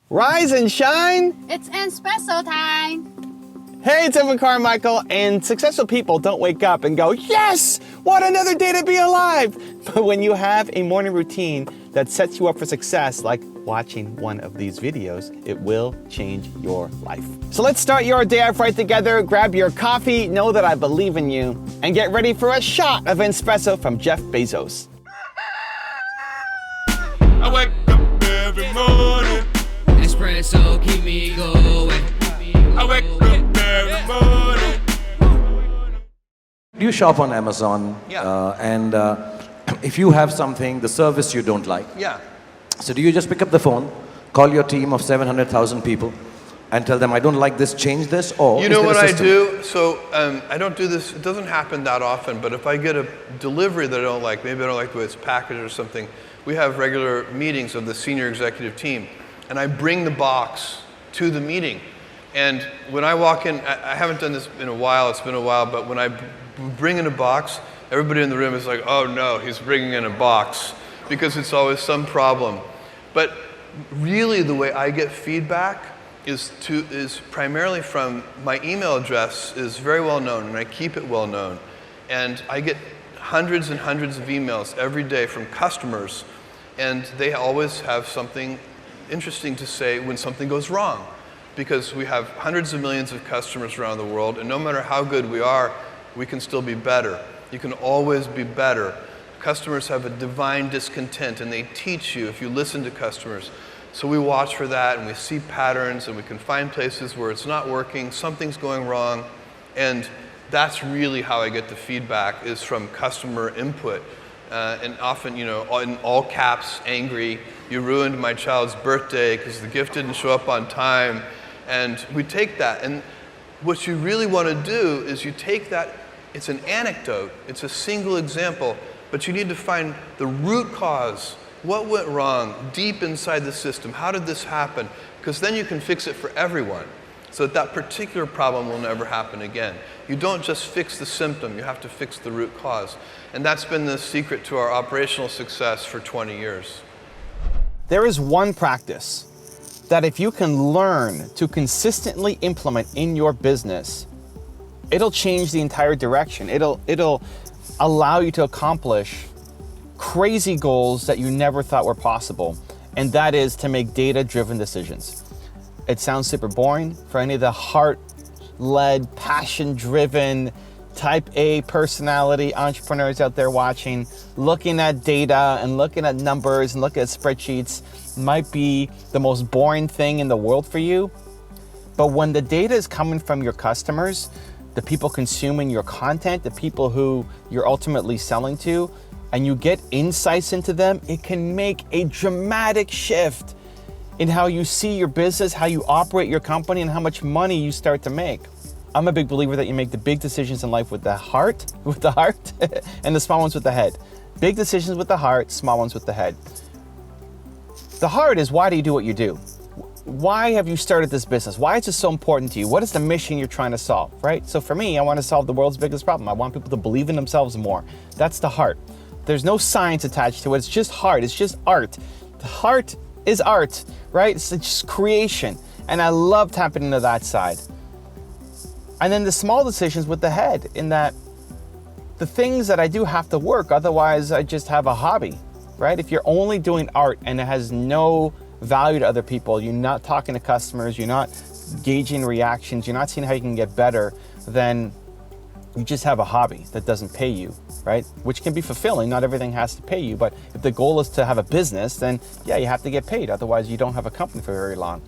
Rise and shine! It's espresso time! Hey, it's Carmichael, and successful people don't wake up and go, yes, what another day to be alive! But when you have a morning routine that sets you up for success, like watching one of these videos, it will change your life. So let's start your day off right together. Grab your coffee, know that I believe in you, and get ready for a shot of espresso from Jeff Bezos. I wake up every morning. Espresso keep me going. I wake up every morning. Do you shop on Amazon? Yeah. And if you have something, the service you don't like, Yeah. so do you just pick up the phone, call your team of 700,000 people, and tell them, I don't like this, change this, or You is know there a what I system? do? So I don't do this, it doesn't happen that often, but if I get a delivery that I don't like, maybe I don't like the way it's packaged or something, we have regular meetings of the senior executive team, and I bring the box to the meeting. And when I walk in, I haven't done this in a while, it's been a while, but when I bring in a box, everybody in the room is like, oh no, he's bringing in a box, because it's always some problem. But really the way I get feedback is primarily from my email address is very well known, and I keep it well known. And I get hundreds and hundreds of emails every day from customers, and they always have something interesting to say when something goes wrong. Because we have hundreds of millions of customers around the world, and no matter how good we are, we can still be better. You can always be better. Customers have a divine discontent, and they teach you if you listen to customers. So we watch for that, and we see patterns, and we can find places where it's not working, something's going wrong, and that's really how I get the feedback, is from customer input. And often, you know, in all caps, angry, you ruined my child's birthday because the gift didn't show up on time. And we take that, and what you really want to do is you take that, it's an anecdote, it's a single example, but you need to find the root cause. What went wrong deep inside the system? How did this happen? Because then you can fix it for everyone, so that that particular problem will never happen again. You don't just fix the symptom, you have to fix the root cause. And that's been the secret to our operational success for 20 years. There is one practice that if you can learn to consistently implement in your business, it'll change the entire direction. It'll allow you to accomplish crazy goals that you never thought were possible, and that is to make data-driven decisions. It sounds super boring for any of the heart-led, passion-driven, type A personality entrepreneurs out there watching. Looking at data and looking at numbers and looking at spreadsheets might be the most boring thing in the world for you. But when the data is coming from your customers, the people consuming your content, the people who you're ultimately selling to, and you get insights into them, it can make a dramatic shift in how you see your business, how you operate your company, and how much money you start to make. I'm a big believer that you make the big decisions in life with the heart, and the small ones with the head. Big decisions with the heart, small ones with the head. The heart is, why do you do what you do? Why have you started this business? Why is this so important to you? What is the mission you're trying to solve, right? So for me, I want to solve the world's biggest problem. I want people to believe in themselves more. That's the heart. There's no science attached to it. It's just heart. It's just art. The heart is art, right? It's just creation. And I love tapping into that side. And then the small decisions with the head, in that the things that I do have to work, otherwise I just have a hobby, right? If you're only doing art and it has no value to other people, you're not talking to customers, you're not gauging reactions, you're not seeing how you can get better, then you just have a hobby that doesn't pay you, right? Which can be fulfilling, not everything has to pay you, but if the goal is to have a business, then yeah, you have to get paid, otherwise you don't have a company for very long.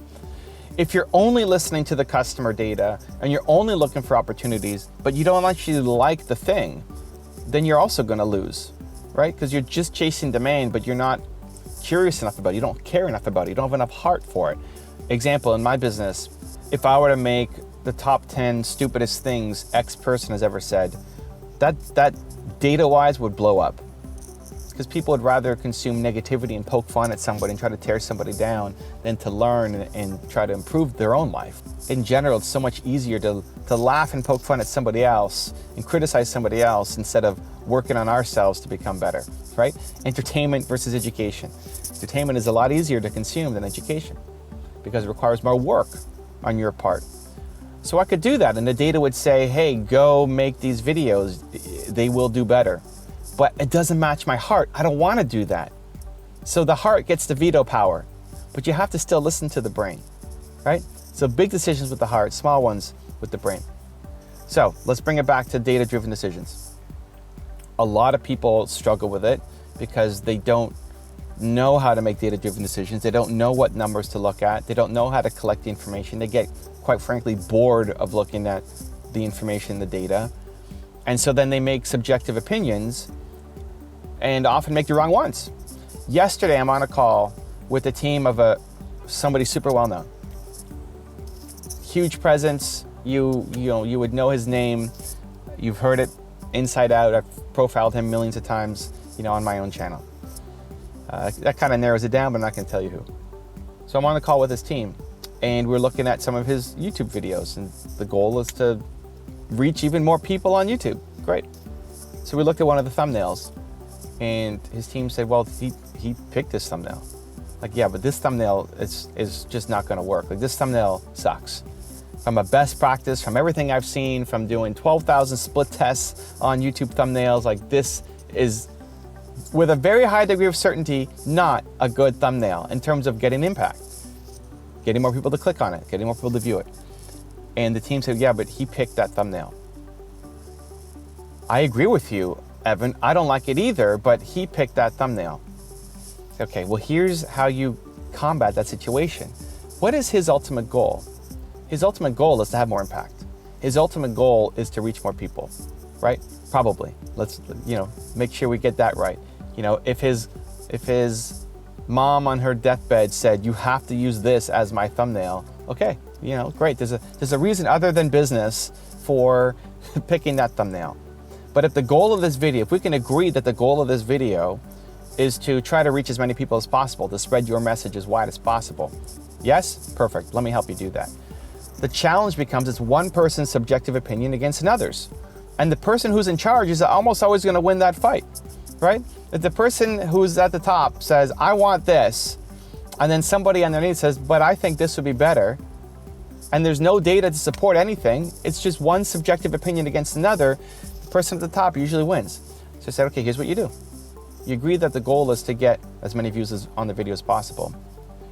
If you're only listening to the customer data and you're only looking for opportunities, but you don't actually like the thing, then you're also gonna lose, right? Because you're just chasing demand, but you're not curious enough about it. You don't care enough about it. You don't have enough heart for it. Example, in my business, if I were to make the top 10 stupidest things X person has ever said, that data-wise would blow up. Because people would rather consume negativity and poke fun at somebody and try to tear somebody down than to learn and try to improve their own life. In general, it's so much easier to laugh and poke fun at somebody else and criticize somebody else instead of working on ourselves to become better, right? Entertainment versus education. Entertainment is a lot easier to consume than education. because it requires more work on your part. So I could do that, and the data would say, hey, go make these videos, they will do better. But it doesn't match my heart. I don't want to do that. So the heart gets the veto power, but you have to still listen to the brain, right? So big decisions with the heart, small ones with the brain. So let's bring it back to data-driven decisions. A lot of people struggle with it because they don't know how to make data-driven decisions. They don't know what numbers to look at. They don't know how to collect the information. They get, quite frankly, bored of looking at the information, the data. And so then they make subjective opinions and often make the wrong ones. Yesterday, I'm on a call with a team of somebody super well-known. Huge presence. You would know his name. You've heard it inside out. I've profiled him millions of times, on my own channel. That kind of narrows it down, but I'm not going to tell you who. So I'm on the call with his team, and we're looking at some of his YouTube videos, and the goal is to reach even more people on YouTube. Great. So we looked at one of the thumbnails, and his team said, well, he picked this thumbnail. Like, yeah, but this thumbnail is just not going to work. Like, this thumbnail sucks. From a best practice, from everything I've seen, from doing 12,000 split tests on YouTube thumbnails, like, this is, with a very high degree of certainty, not a good thumbnail in terms of getting impact, getting more people to click on it, getting more people to view it. And the team said, yeah, but he picked that thumbnail. I agree with you, Evan. I don't like it either, but he picked that thumbnail. Okay, well, here's how you combat that situation. What is his ultimate goal? His ultimate goal is to have more impact. His ultimate goal is to reach more people, right? Probably. Let's, make sure we get that right. If his mom on her deathbed said, you have to use this as my thumbnail, okay, great. There's a reason other than business for picking that thumbnail. But if the goal of this video, if we can agree that the goal of this video is to try to reach as many people as possible, to spread your message as wide as possible, yes, perfect. Let me help you do that. The challenge becomes it's one person's subjective opinion against another's. And the person who's in charge is almost always going to win that fight, right? If the person who's at the top says, I want this, and then somebody underneath says, but I think this would be better, and there's no data to support anything, it's just one subjective opinion against another, the person at the top usually wins. So I said, okay, here's what you do. You agree that the goal is to get as many views on the video as possible.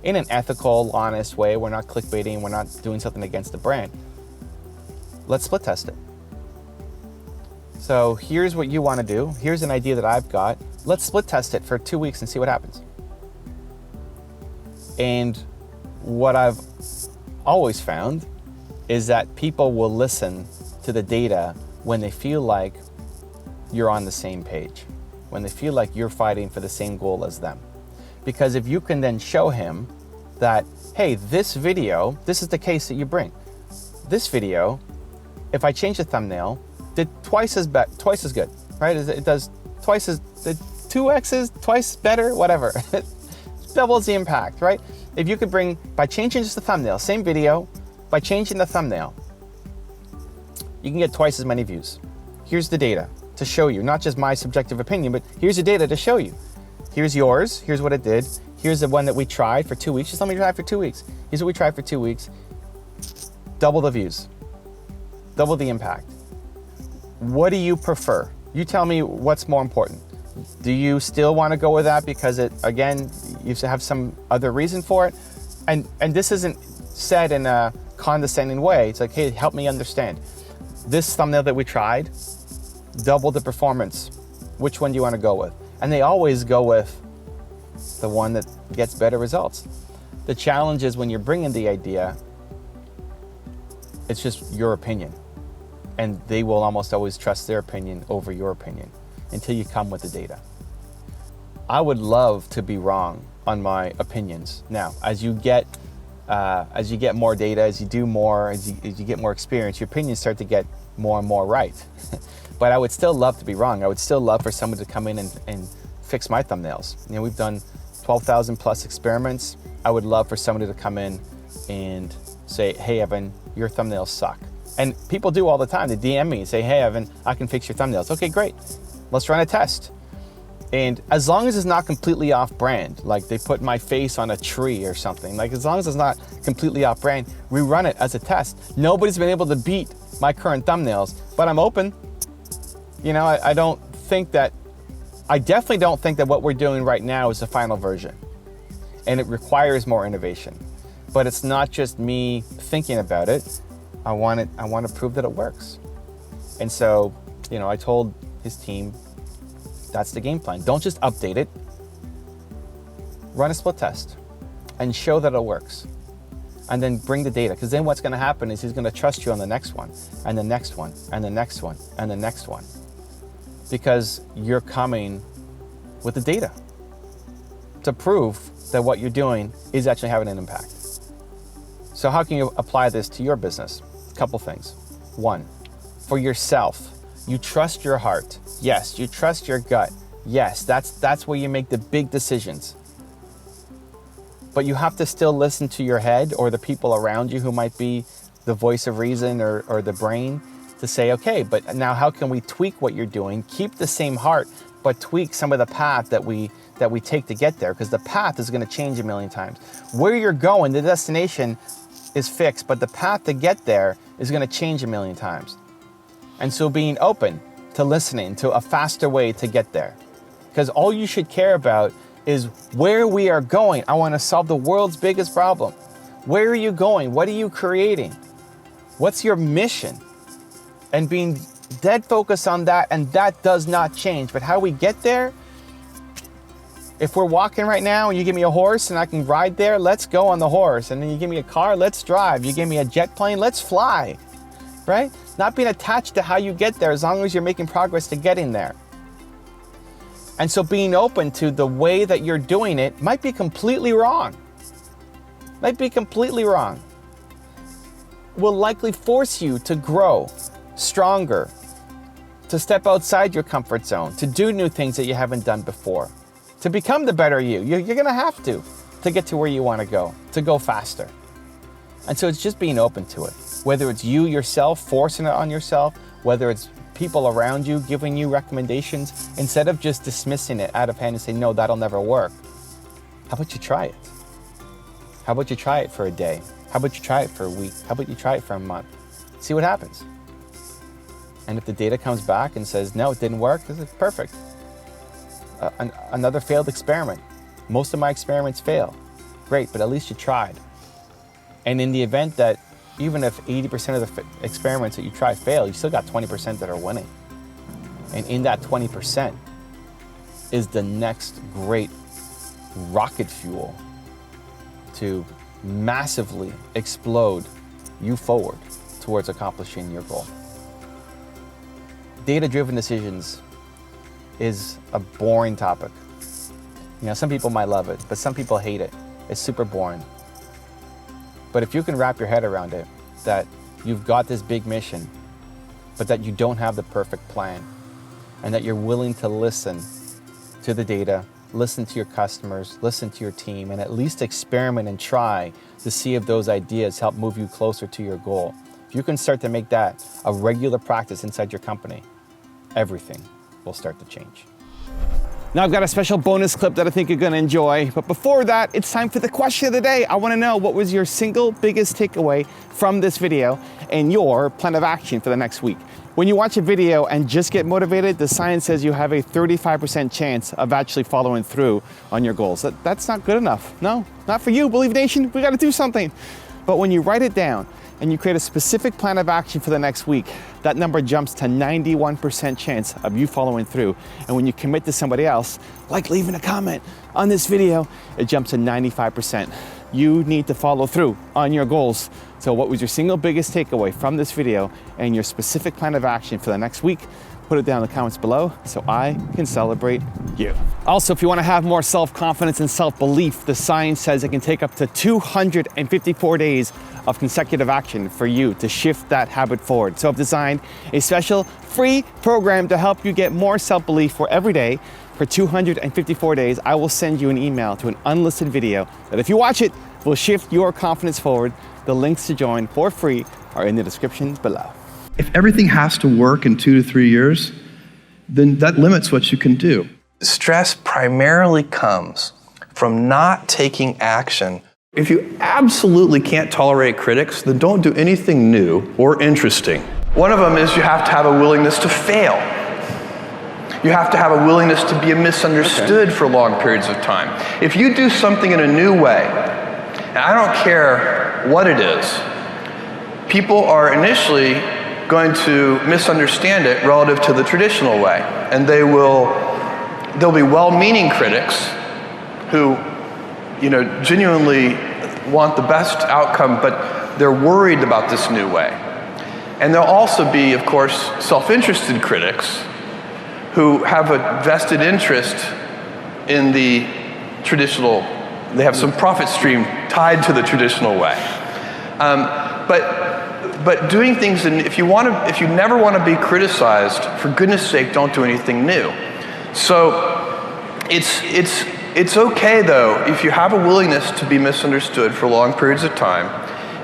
In an ethical, honest way. We're not clickbaiting, we're not doing something against the brand. Let's split test it. So here's what you want to do. Here's an idea that I've got. Let's split test it for 2 weeks and see what happens. And what I've always found is that people will listen to the data when they feel like you're on the same page, when they feel like you're fighting for the same goal as them. Because if you can then show him that, hey, this video, this is the case that you bring. This video, if I change the thumbnail, did twice as good, right? It does twice as, 2x's, twice better, whatever. It doubles the impact, right? If you could bring, by changing just the thumbnail, same video, by changing the thumbnail, you can get twice as many views. Here's the data to show you, not just my subjective opinion, but here's the data to show you. Here's yours, here's what it did. Here's the one that we tried for 2 weeks. Just let me try it for 2 weeks. Here's what we tried for 2 weeks. Double the views, double the impact. What do you prefer? You tell me what's more important. Do you still want to go with that because it, again, you have some other reason for it? And this isn't said in a condescending way. It's like, hey, help me understand. This thumbnail that we tried, double the performance. Which one do you want to go with? And they always go with the one that gets better results. The challenge is when you're bringing the idea, it's just your opinion. And they will almost always trust their opinion over your opinion until you come with the data. I would love to be wrong on my opinions. Now, as you get more data, as you do more, as you get more experience, your opinions start to get more and more right. But I would still love to be wrong. I would still love for someone to come in and fix my thumbnails. We've done 12,000 plus experiments. I would love for somebody to come in and say, hey, Evan, your thumbnails suck. And people do all the time. They DM me and say, hey, Evan, I can fix your thumbnails. Okay, great. Let's run a test. And as long as it's not completely off-brand, like they put my face on a tree or something, like as long as it's not completely off-brand, we run it as a test. Nobody's been able to beat my current thumbnails, but I'm open. You know, I definitely don't think that what we're doing right now is the final version. And it requires more innovation. But it's not just me thinking about it. I want to prove that it works. And so, you know, I told his team, that's the game plan. Don't just update it. Run a split test and show that it works. And then bring the data, because then what's going to happen is he's going to trust you on the next one, and the next one, and the next one, and the next one. Because you're coming with the data to prove that what you're doing is actually having an impact. So how can you apply this to your business? A couple things. One, for yourself, you trust your heart. Yes, you trust your gut. Yes, that's where you make the big decisions. But you have to still listen to your head or the people around you who might be the voice of reason or the brain to say, okay, but now how can we tweak what you're doing, keep the same heart, but tweak some of the path that we take to get there, because the path is going to change a million times. Where you're going, the destination is fixed, but the path to get there is going to change a million times. And so being open to listening to a faster way to get there. Because all you should care about is where we are going. I want to solve the world's biggest problem. Where are you going? What are you creating? What's your mission? And being dead focused on that, and that does not change. But how we get there, if we're walking right now and you give me a horse and I can ride there, let's go on the horse. And then you give me a car, let's drive. You give me a jet plane, let's fly, right? Not being attached to how you get there as long as you're making progress to getting there. And so being open to the way that you're doing it might be completely wrong. Might be completely wrong. Will likely force you to grow stronger, to step outside your comfort zone, to do new things that you haven't done before, to become the better you. You're gonna have to get to where you wanna go, to go faster. And so it's just being open to it. Whether it's you yourself forcing it on yourself, whether it's people around you giving you recommendations, instead of just dismissing it out of hand and saying, no, that'll never work. How about you try it? How about you try it for a day? How about you try it for a week? How about you try it for a month? See what happens. And if the data comes back and says, no, it didn't work, this is perfect. Another failed experiment. Most of my experiments fail. Great, but at least you tried. And in the event that even if 80% of the experiments that you try fail, you still got 20% that are winning. And in that 20% is the next great rocket fuel to massively explode you forward towards accomplishing your goal. Data-driven decisions is a boring topic. You know, some people might love it, but some people hate it. It's super boring. But if you can wrap your head around it, that you've got this big mission, but that you don't have the perfect plan, and that you're willing to listen to the data, listen to your customers, listen to your team, and at least experiment and try to see if those ideas help move you closer to your goal. If you can start to make that a regular practice inside your company, everything will start to change. Now I've got a special bonus clip that I think you're gonna enjoy, but before that, it's time for the question of the day. I wanna know, what was your single biggest takeaway from this video and your plan of action for the next week? When you watch a video and just get motivated, the science says you have a 35% chance of actually following through on your goals. That's not good enough. No, not for you, Believe Nation, we gotta do something. But when you write it down and you create a specific plan of action for the next week, that number jumps to 91% chance of you following through. And when you commit to somebody else, like leaving a comment on this video, it jumps to 95%. You need to follow through on your goals. So what was your single biggest takeaway from this video and your specific plan of action for the next week? Put it down in the comments below so I can celebrate you. Also, if you want to have more self-confidence and self-belief, the science says it can take up to 254 days of consecutive action for you to shift that habit forward. So I've designed a special free program to help you get more self-belief, where every day for 254 days, I will send you an email to an unlisted video that, if you watch it, will shift your confidence forward. The links to join for free are in the description below. If everything has to work in 2 to 3 years, then that limits what you can do. Stress primarily comes from not taking action. If you absolutely can't tolerate critics, then don't do anything new or interesting. One of them is you have to have a willingness to fail. You have to have a willingness to be misunderstood for long periods of time. If you do something in a new way, and I don't care what it is, people are initially going to misunderstand it relative to the traditional way. And there'll be well-meaning critics who, genuinely want the best outcome, but they're worried about this new way. And there'll also be, of course, self-interested critics who have a vested interest in the traditional, they have some profit stream tied to the traditional way. But doing things, if you never want to be criticized, for goodness sake, don't do anything new. So it's okay though, if you have a willingness to be misunderstood for long periods of time,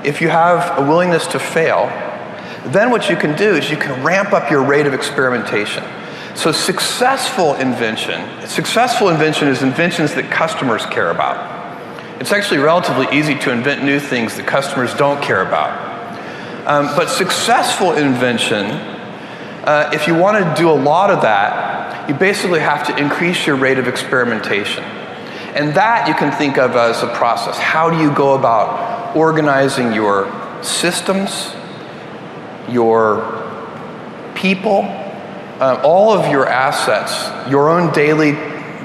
if you have a willingness to fail, then what you can do is you can ramp up your rate of experimentation. So successful invention is inventions that customers care about. It's actually relatively easy to invent new things that customers don't care about. But successful invention, if you want to do a lot of that, you basically have to increase your rate of experimentation. And that you can think of as a process. How do you go about organizing your systems, your people, all of your assets, your own daily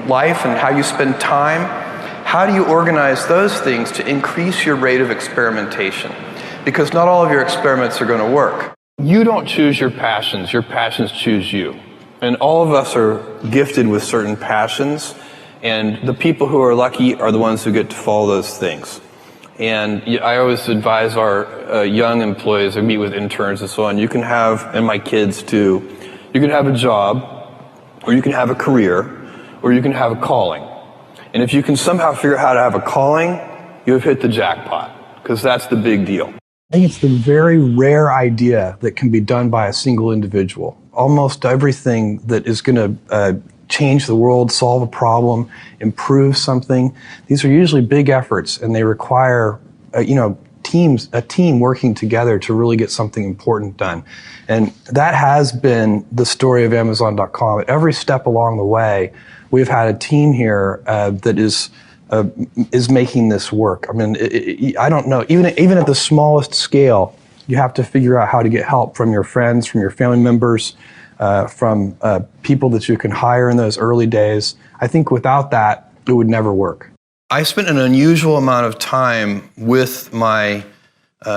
life and how you spend time? How do you organize those things to increase your rate of experimentation? Because not all of your experiments are going to work. You don't choose your passions choose you. And all of us are gifted with certain passions, and the people who are lucky are the ones who get to follow those things. And I always advise our young employees, I meet with interns and so on, you can have, and my kids too, you can have a job, or you can have a career, or you can have a calling. And if you can somehow figure out how to have a calling, you have hit the jackpot, because that's the big deal. I think it's the very rare idea that can be done by a single individual. Almost everything that is going to change the world, solve a problem, improve something, these are usually big efforts, and they require, a team working together to really get something important done. And that has been the story of Amazon.com. At every step along the way, we've had a team here that is making this work. I mean, I don't know, even at the smallest scale, you have to figure out how to get help from your friends, from your family members, from people that you can hire in those early days. I think without that, it would never work. I spent an unusual amount of time with my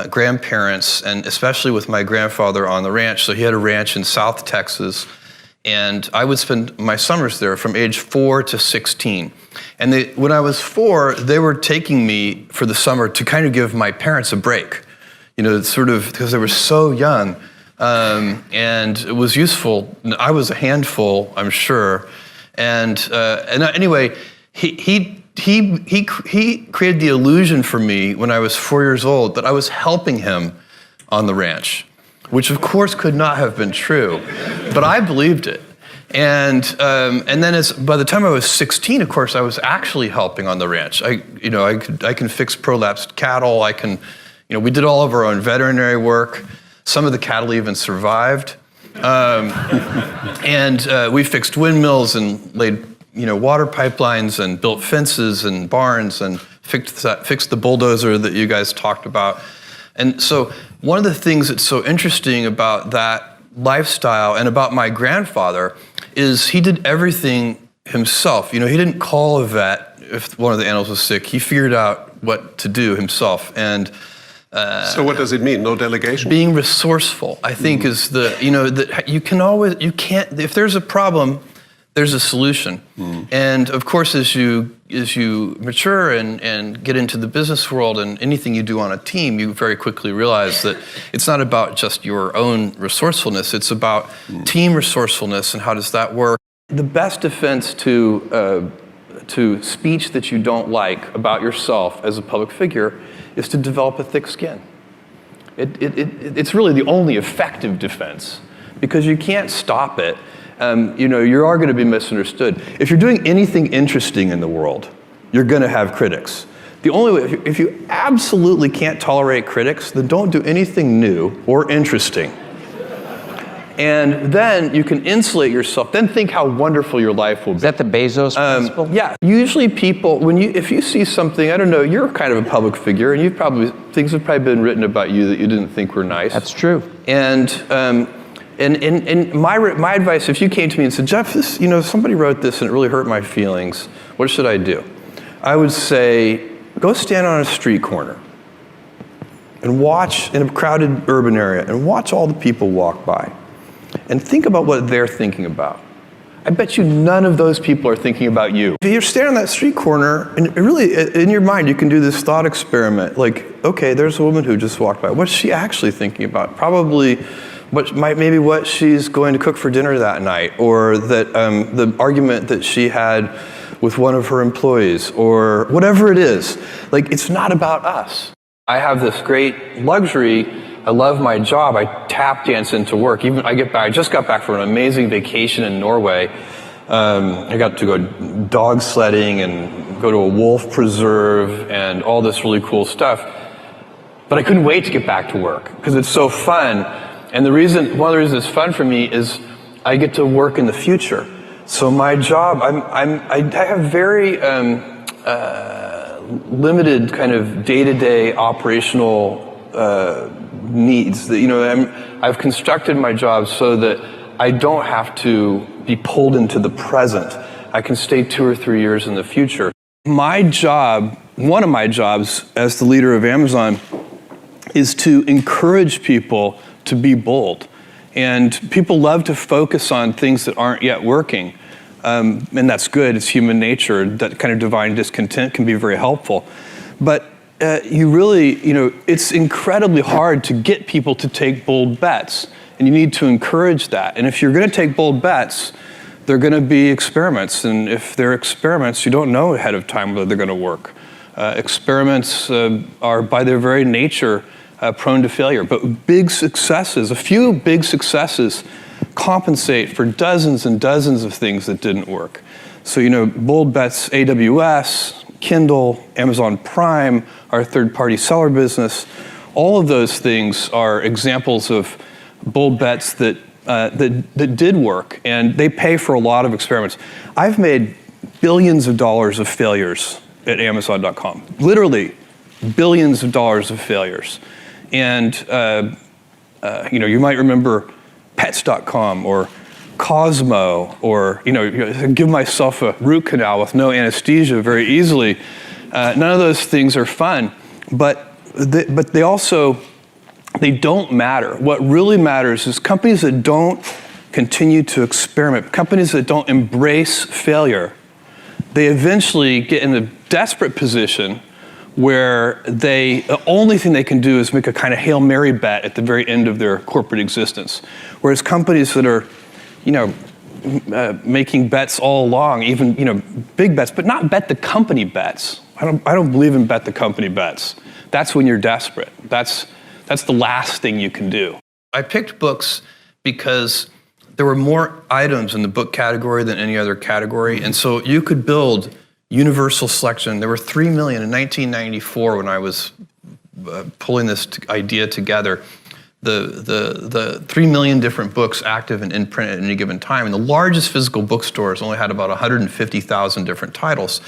grandparents, and especially with my grandfather on the ranch. So he had a ranch in South Texas, and I would spend my summers there from age 4 to 16. And when I was 4, they were taking me for the summer to kind of give my parents a break, sort of because they were so young. And it was useful. I was a handful, I'm sure. And anyway, he created the illusion for me when I was 4 years old that I was helping him on the ranch, which of course could not have been true, but I believed it. And then by the time I was 16, of course, I was actually helping on the ranch. I can fix prolapsed cattle. We did all of our own veterinary work. Some of the cattle even survived. And we fixed windmills and laid water pipelines and built fences and barns and fixed the bulldozer that you guys talked about. And so one of the things that's so interesting about that lifestyle and about my grandfather is he did everything himself. He didn't call a vet if one of the animals was sick. He figured out what to do himself. And so what does it mean? No delegation? Being resourceful, I think, is that you can't, if there's a problem, there's a solution. And of course, as you mature and get into the business world and anything you do on a team, you very quickly realize that it's not about just your own resourcefulness, it's about team resourcefulness and how does that work. The best defense to speech that you don't like about yourself as a public figure is to develop a thick skin. It's really the only effective defense, because you can't stop it. you are going to be misunderstood. If you're doing anything interesting in the world, you're going to have critics. The only way, if you absolutely can't tolerate critics, then don't do anything new or interesting. And then you can insulate yourself. Then think how wonderful your life will be. Is that the Bezos principle? Yeah. Usually people, if you see something, I don't know, you're kind of a public figure, and things have probably been written about you that you didn't think were nice. That's true. And my advice, if you came to me and said, Jeff, somebody wrote this and it really hurt my feelings, what should I do? I would say, go stand on a street corner and watch in a crowded urban area and watch all the people walk by. And think about what they're thinking about. I bet you none of those people are thinking about you. If you're standing on that street corner, and really, in your mind, you can do this thought experiment. Like, okay, there's a woman who just walked by. What's she actually thinking about? Probably maybe what she's going to cook for dinner that night, or that the argument that she had with one of her employees, or whatever it is. Like, it's not about us. I have this great luxury. I love my job. I tap dance into work. I just got back from an amazing vacation in Norway. I got to go dog sledding and go to a wolf preserve and all this really cool stuff. But I couldn't wait to get back to work because it's so fun. And one of the reasons it's fun for me is I get to work in the future. So my job, I have very limited kind of day-to-day operational needs. I've constructed my job so that I don't have to be pulled into the present. I can stay 2 or 3 years in the future. My job, one of my jobs as the leader of Amazon, is to encourage people to be bold. And people love to focus on things that aren't yet working. And that's good, it's human nature. That kind of divine discontent can be very helpful. But it's incredibly hard to get people to take bold bets. And you need to encourage that. And if you're going to take bold bets, they're going to be experiments. And if they're experiments, you don't know ahead of time whether they're going to work. Experiments are by their very nature prone to failure. But a few big successes compensate for dozens and dozens of things that didn't work. So, bold bets, AWS, Kindle, Amazon Prime, our third-party seller business, all of those things are examples of bold bets that did work, and they pay for a lot of experiments. I've made billions of dollars of failures at Amazon.com, literally billions of dollars of failures. And you might remember Pets.com or Cosmo, or give myself a root canal with no anesthesia very easily. None of those things are fun, but they don't matter. What really matters is companies that don't continue to experiment, companies that don't embrace failure. They eventually get in a desperate position where the only thing they can do is make a kind of Hail Mary bet at the very end of their corporate existence. Whereas companies that are making bets all along, even big bets, but not bet the company bets. I don't believe in bet the company bets. That's when you're desperate. That's the last thing you can do. I picked books because there were more items in the book category than any other category, and so you could build universal selection. There were 3 million in 1994 when I was pulling this idea together. The 3 million different books active and in print at any given time. And the largest physical bookstores only had about 150,000 different titles.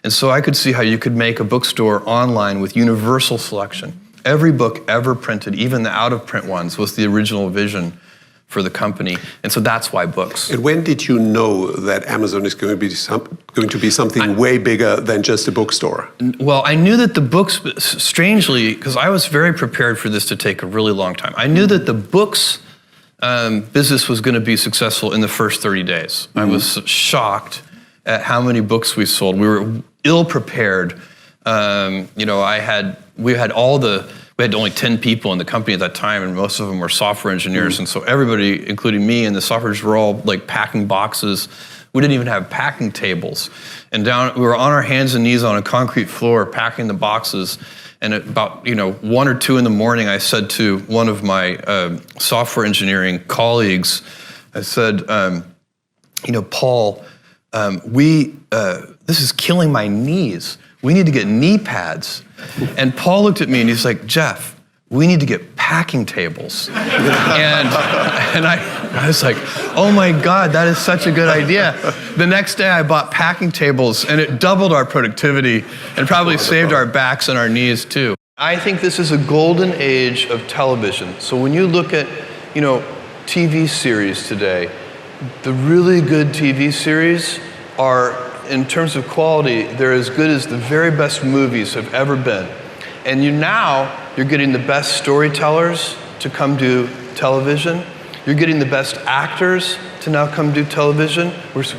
And so I could see how you could make a bookstore online with universal selection. Every book ever printed, even the out-of-print ones, was the original vision for the company. And so that's why books. And when did you know that Amazon is going to be something way bigger than just a bookstore? Well, I knew that the books, strangely, because I was very prepared for this to take a really long time. I knew that the books business was going to be successful in the first 30 days. I was shocked at how many books we sold. We were ill prepared. We had only 10 people in the company at that time, and most of them were software engineers. And so everybody, including me and the software engineers, were all like packing boxes. We didn't even have packing tables. And we were on our hands and knees on a concrete floor packing the boxes. And at about 1 or 2 in the morning, I said to one of my software engineering colleagues, I said, Paul, this is killing my knees. We need to get knee pads. And Paul looked at me and he's like, Jeff, we need to get packing tables. and I was like, oh my God, that is such a good idea. The next day I bought packing tables and it doubled our productivity and probably saved our backs and our knees too. I think this is a golden age of television. So when you look at, TV series today, the really good TV series are, in terms of quality, they're as good as the very best movies have ever been. And you're getting the best storytellers to come do television. You're getting the best actors to now come do television.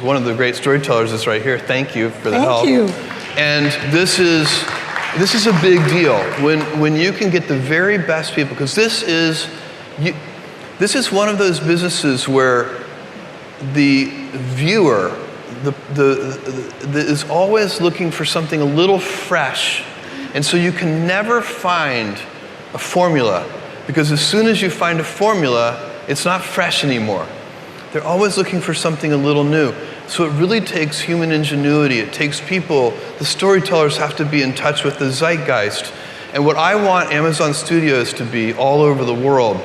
One of the great storytellers is right here. Thank you for the help. Thank you. And this is a big deal when you can get the very best people, because this is one of those businesses where the viewer is always looking for something a little fresh. And so you can never find a formula, because as soon as you find a formula, it's not fresh anymore. They're always looking for something a little new. So it really takes human ingenuity. It takes people. The storytellers have to be in touch with the zeitgeist. And what I want Amazon Studios to be all over the world,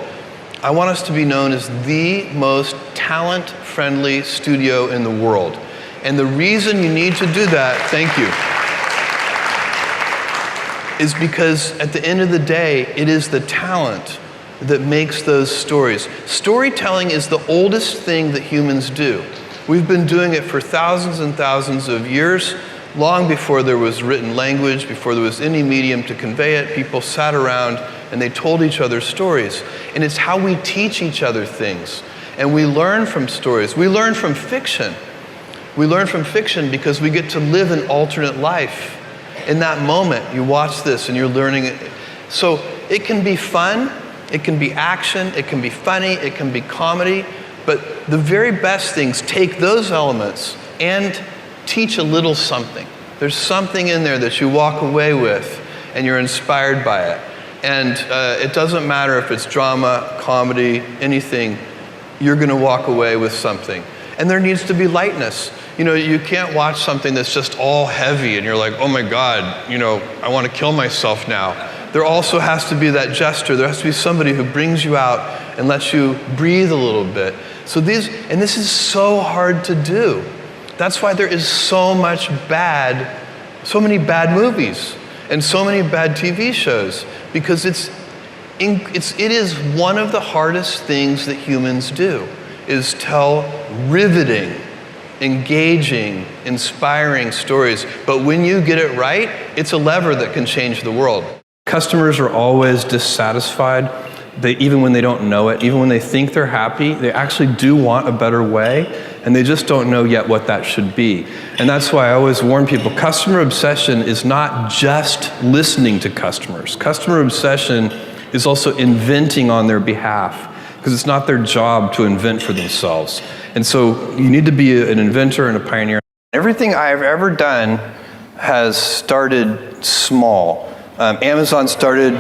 I want us to be known as the most talent-friendly studio in the world. And the reason you need to do that, thank you, is because at the end of the day, it is the talent that makes those stories. Storytelling is the oldest thing that humans do. We've been doing it for thousands and thousands of years, long before there was written language, before there was any medium to convey it. People sat around and they told each other stories. And it's how we teach each other things. And we learn from stories. We learn from fiction. We learn from fiction because we get to live an alternate life. In that moment, you watch this and you're learning it. So it can be fun, it can be action, it can be funny, it can be comedy, but the very best things take those elements and teach a little something. There's something in there that you walk away with and you're inspired by it. And it doesn't matter if it's drama, comedy, anything, you're gonna walk away with something. And there needs to be lightness. You can't watch something that's just all heavy and you're like, oh my God, I want to kill myself now. There also has to be that gesture. There has to be somebody who brings you out and lets you breathe a little bit. So this is so hard to do. That's why there is so many bad movies and so many bad TV shows, because it is one of the hardest things that humans do, is tell riveting, engaging, inspiring stories. But when you get it right, it's a lever that can change the world. Customers are always dissatisfied. Even when they don't know it, even when they think they're happy, they actually do want a better way, and they just don't know yet what that should be. And that's why I always warn people, customer obsession is not just listening to customers. Customer obsession is also inventing on their behalf, because it's not their job to invent for themselves. And so you need to be an inventor and a pioneer. Everything I've ever done has started small. Amazon started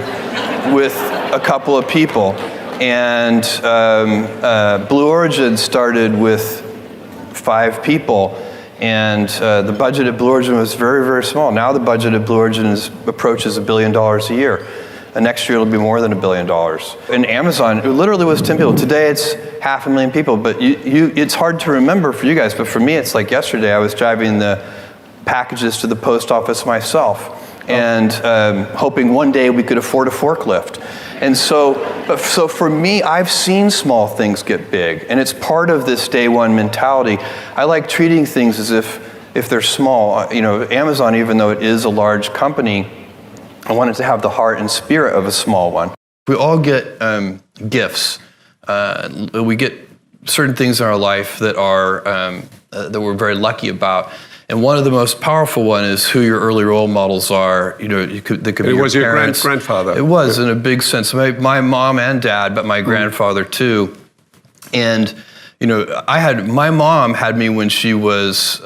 with a couple of people, and Blue Origin started with 5 people, and the budget at Blue Origin was very, very small. Now the budget at Blue Origin approaches $1 billion a year. And next year it'll be more than $1 billion. In Amazon, it literally was 10 people. Today it's 500,000 people, but it's hard to remember for you guys, but for me it's like yesterday I was driving the packages to the post office myself, and hoping one day we could afford a forklift. And so for me, I've seen small things get big, and it's part of this day one mentality. I like treating things as if they're small. Amazon, even though it is a large company, I want it to have the heart and spirit of a small one. We all get gifts. We get certain things in our life that that we're very lucky about. And one of the most powerful one is who your early role models are. They could be your parents. It was your grandfather. It was, in a big sense. My mom and dad, but my grandfather too. And my mom had me when she was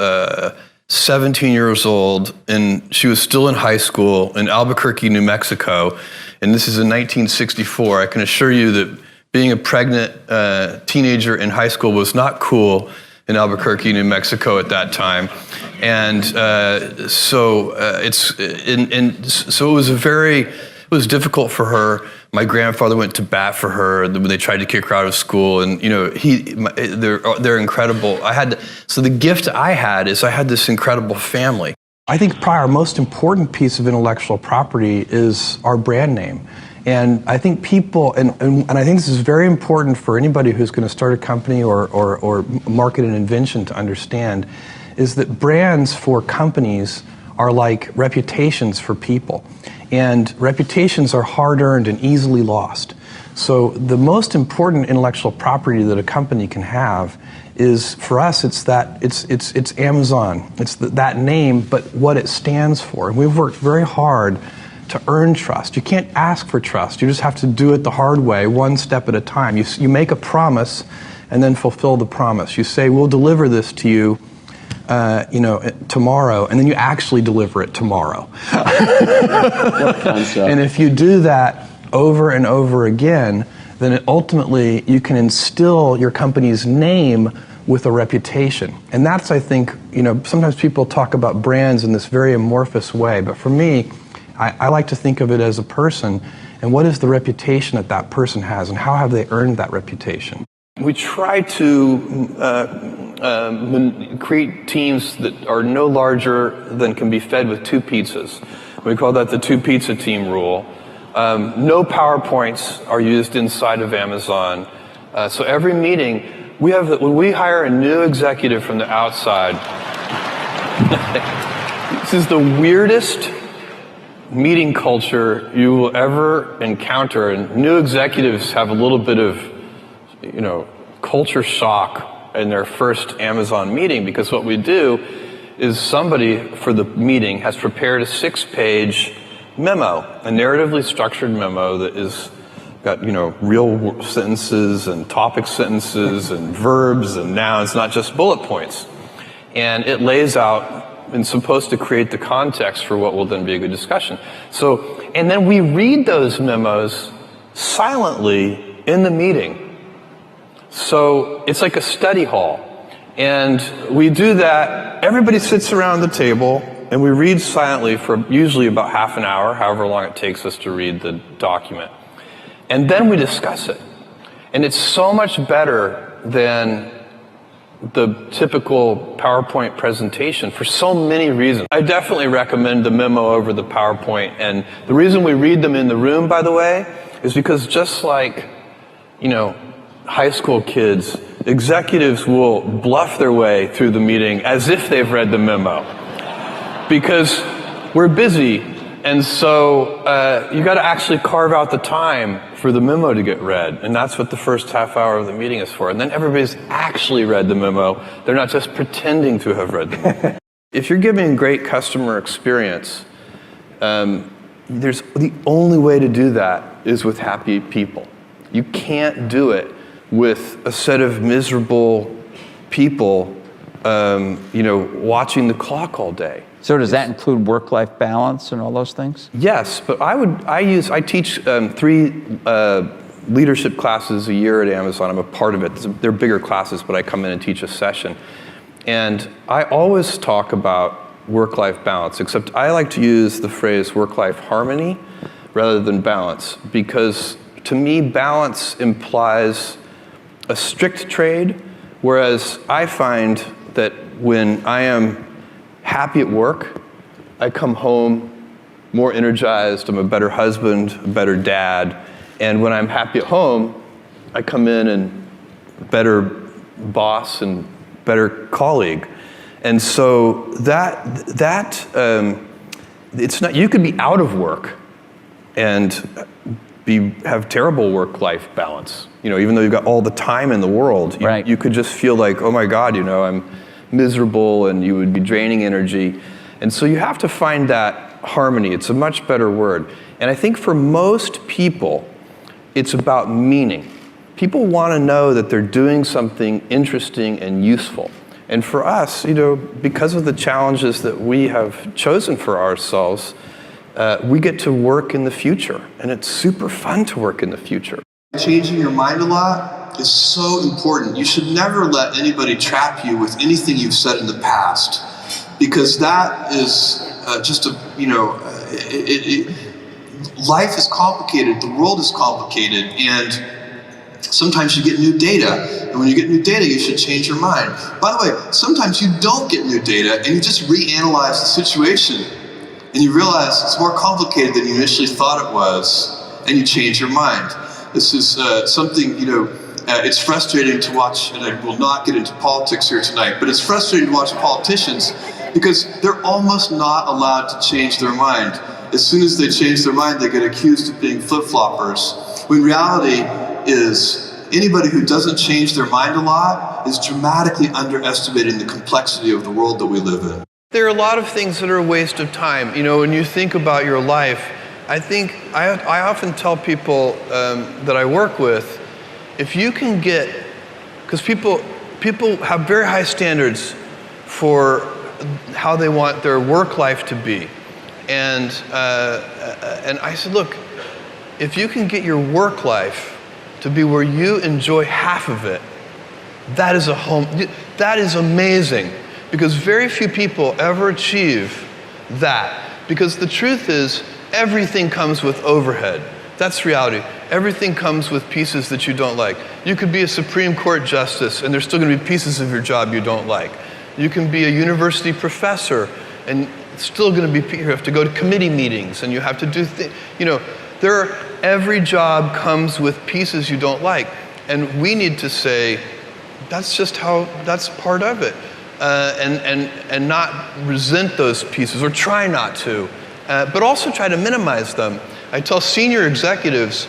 17 years old, and she was still in high school in Albuquerque, New Mexico. And this is in 1964. I can assure you that being a pregnant teenager in high school was not cool. in Albuquerque, New Mexico at that time. And so it was difficult for her. My grandfather went to bat for her when they tried to kick her out of school, and they're incredible. So the gift I had is I had this incredible family. I think probably our most important piece of intellectual property is our brand name. And I think people, and I think this is very important for anybody who's going to start a company or market an invention to understand, is that brands for companies are like reputations for people. And reputations are hard-earned and easily lost. So the most important intellectual property that a company can have is, for us, it's Amazon. It's that name, but what it stands for. And we've worked very hard to earn trust. You can't ask for trust. You just have to do it the hard way, one step at a time. You make a promise and then fulfill the promise. You say, we'll deliver this to you tomorrow, and then you actually deliver it tomorrow. And if you do that over and over again, then ultimately you can instill your company's name with a reputation. And that's, I think, sometimes people talk about brands in this very amorphous way, but for me, I like to think of it as a person, and what is the reputation that that person has, and how have they earned that reputation? We try to create teams that are no larger than can be fed with 2 pizzas. We call that the 2 pizza team rule. No PowerPoints are used inside of Amazon. So every meeting, when we hire a new executive from the outside, this is the weirdest meeting culture you will ever encounter. And new executives have a little bit of culture shock in their first Amazon meeting, because what we do is somebody for the meeting has prepared a 6-page memo, a narratively structured memo that is got, real sentences and topic sentences and verbs and nouns, not just bullet points. And it lays out and supposed to create the context for what will then be a good discussion. So, and then we read those memos silently in the meeting. So it's like a study hall. And we do that, everybody sits around the table, and we read silently for usually about half an hour, however long it takes us to read the document. And then we discuss it. And it's so much better than the typical PowerPoint presentation for so many reasons. I definitely recommend the memo over the PowerPoint. And the reason we read them in the room, by the way, is because just like, high school kids, executives will bluff their way through the meeting as if they've read the memo. Because we're busy, and so you got to actually carve out the time for the memo to get read, and that's what the first half hour of the meeting is for. And then everybody's actually read the memo. They're not just pretending to have read the memo. If you're giving great customer experience, the only way to do that is with happy people. You can't do it with a set of miserable people, watching the clock all day. So does that include work-life balance and all those things? Yes, but I teach 3 leadership classes a year at Amazon. I'm a part of it. They're bigger classes, but I come in and teach a session. And I always talk about work-life balance, except I like to use the phrase work-life harmony rather than balance, because to me, balance implies a strict trade, whereas I find that when I am happy at work, I come home more energized, I'm a better husband, a better dad, and when I'm happy at home, I come in and better boss and better colleague. And so it's not, you could be out of work and have terrible work-life balance. Even though you've got all the time in the world, you could just feel like, oh my God, I'm miserable, and you would be draining energy. And so you have to find that harmony. It's a much better word. And I think for most people, it's about meaning. People want to know that they're doing something interesting and useful. And for us, because of the challenges that we have chosen for ourselves, we get to work in the future. And it's super fun to work in the future. Changing your mind a lot is so important. You should never let anybody trap you with anything you've said in the past, because that is just a, life is complicated, the world is complicated, and sometimes you get new data, and when you get new data, you should change your mind. By the way, sometimes you don't get new data, and you just reanalyze the situation, and you realize it's more complicated than you initially thought it was, and you change your mind. This is something, it's frustrating to watch, and I will not get into politics here tonight, but it's frustrating to watch politicians because they're almost not allowed to change their mind. As soon as they change their mind, they get accused of being flip-floppers. When reality is, anybody who doesn't change their mind a lot is dramatically underestimating the complexity of the world that we live in. There are a lot of things that are a waste of time. When you think about your life, I often tell people that I work with, if you can get, because people have very high standards for how they want their work life to be, and I said, look, if you can get your work life to be where you enjoy half of it, that is amazing, because very few people ever achieve that, because the truth is, everything comes with overhead. That's reality. Everything comes with pieces that you don't like. You could be a Supreme Court justice, and there's still going to be pieces of your job you don't like. You can be a university professor, and it's still going to be, you have to go to committee meetings, and you have to do things. Every job comes with pieces you don't like, and we need to say, that's part of it, and not resent those pieces, or try not to. But also try to minimize them. I tell senior executives,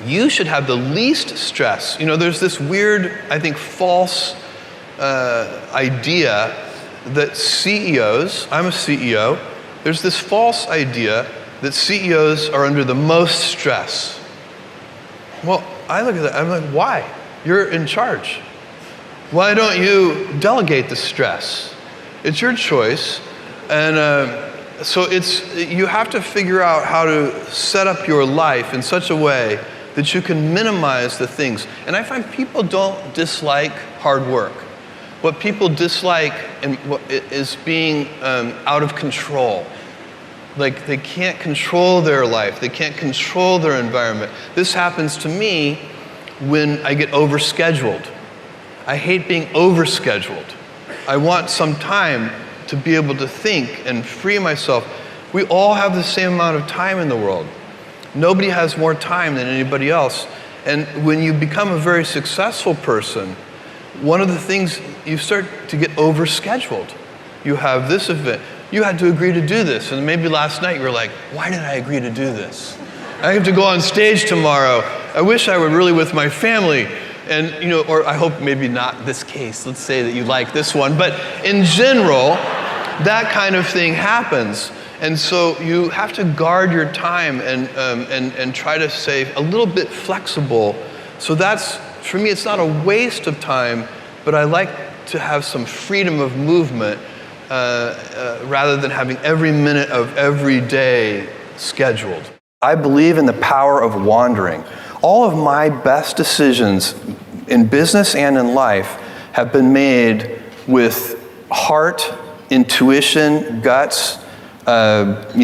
you should have the least stress. There's this weird, I think, false idea that CEOs, I'm a CEO, there's this false idea that CEOs are under the most stress. Well, I look at that, I'm like, why? You're in charge. Why don't you delegate the stress? It's your choice, and so you have to figure out how to set up your life in such a way that you can minimize the things. And I find people don't dislike hard work. What people dislike is being out of control. Like, they can't control their life. They can't control their environment. This happens to me when I get overscheduled. I hate being overscheduled. I want some time to be able to think and free myself. We all have the same amount of time in the world. Nobody has more time than anybody else. And when you become a very successful person, one of the things, you start to get overscheduled. You have this event, you had to agree to do this, and maybe last night you were like, why did I agree to do this? I have to go on stage tomorrow. I wish I were really with my family. And, or I hope maybe not this case. Let's say that you like this one. But in general, that kind of thing happens. And so you have to guard your time and try to stay a little bit flexible. So that's, for me, it's not a waste of time, but I like to have some freedom of movement rather than having every minute of every day scheduled. I believe in the power of wandering. All of my best decisions in business and in life have been made with heart, intuition, guts, not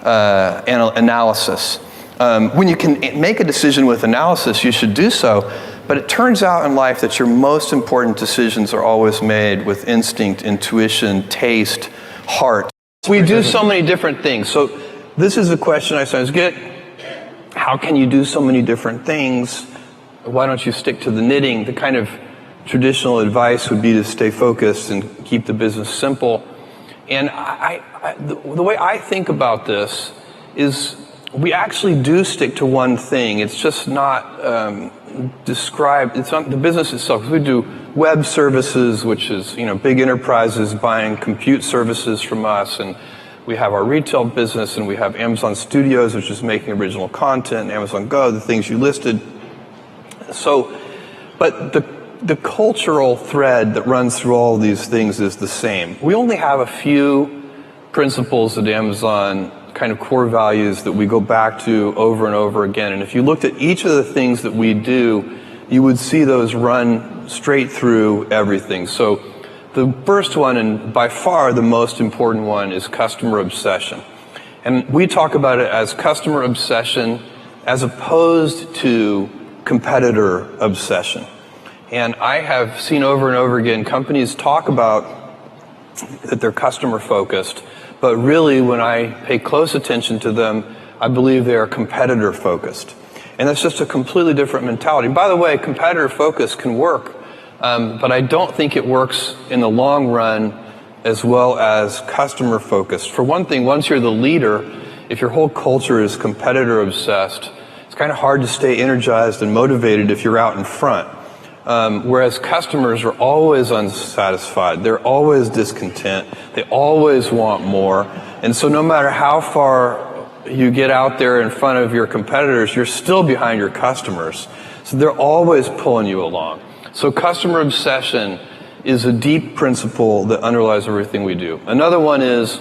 analysis. When you can make a decision with analysis, you should do so. But it turns out in life that your most important decisions are always made with instinct, intuition, taste, heart. We do so many different things. So this is a question I sometimes get. How can you do so many different things? Why don't you stick to the knitting? The kind of traditional advice would be to stay focused and keep the business simple. And the way I think about this is we actually do stick to one thing. It's just not described. It's not the business itself. We do web services, which is, big enterprises buying compute services from us, and we have our retail business, and we have Amazon Studios, which is making original content, Amazon Go, the things you listed. So, but the cultural thread that runs through all of these things is the same. We only have a few principles at Amazon kind of core values that we go back to over and over again. And if you looked at each of the things that we do, you would see those run straight through everything. So the first one, and by far the most important one, is customer obsession. And we talk about it as customer obsession as opposed to competitor obsession. And I have seen over and over again companies talk about that they're customer focused, but really when I pay close attention to them, I believe they are competitor focused. And that's just a completely different mentality. By the way, competitor focus can work, but I don't think it works in the long run as well as customer focused. For one thing, once you're the leader, if your whole culture is competitor obsessed, it's kind of hard to stay energized and motivated if you're out in front. Whereas customers are always unsatisfied, they're always discontent, they always want more. And so no matter how far you get out there in front of your competitors, you're still behind your customers. So they're always pulling you along. So customer obsession is a deep principle that underlies everything we do. Another one is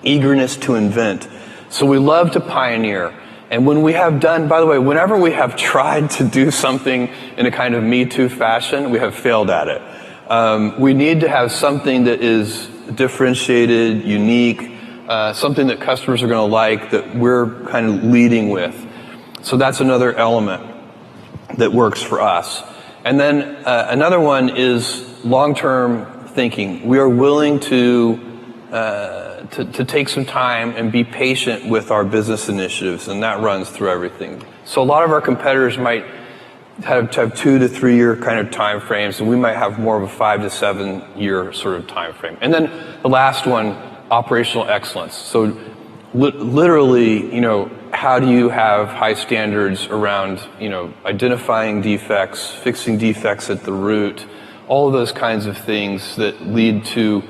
eagerness to invent. So we love to pioneer. And when we have done, by the way, whenever we have tried to do something in a kind of Me Too fashion, we have failed at it. We need to have something that is differentiated, unique, something that customers are going to like, that we're kind of leading with. So that's another element that works for us. And then another one is long-term thinking. We are willing to take some time and be patient with our business initiatives, and that runs through everything. So a lot of our competitors might have 2 to 3 year kind of time frames, and we might have more of a 5 to 7 year sort of time frame. And then the last one, operational excellence. So literally, how do you have high standards around, identifying defects, fixing defects at the root, all of those kinds of things that lead to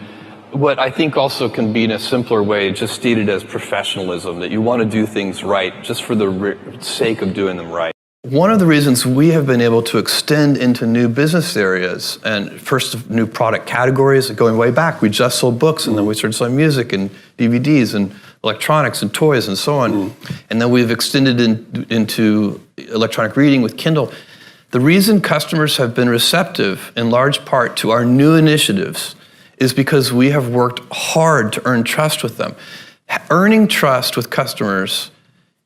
what I think also can be in a simpler way just stated as professionalism, that you want to do things right just for the sake of doing them right. One of the reasons we have been able to extend into new business areas, and first new product categories, going way back, we just sold books, and then we started selling music and DVDs and electronics and toys and so on. And then we've extended into electronic reading with Kindle. The reason customers have been receptive in large part to our new initiatives is because we have worked hard to earn trust with them. Earning trust with customers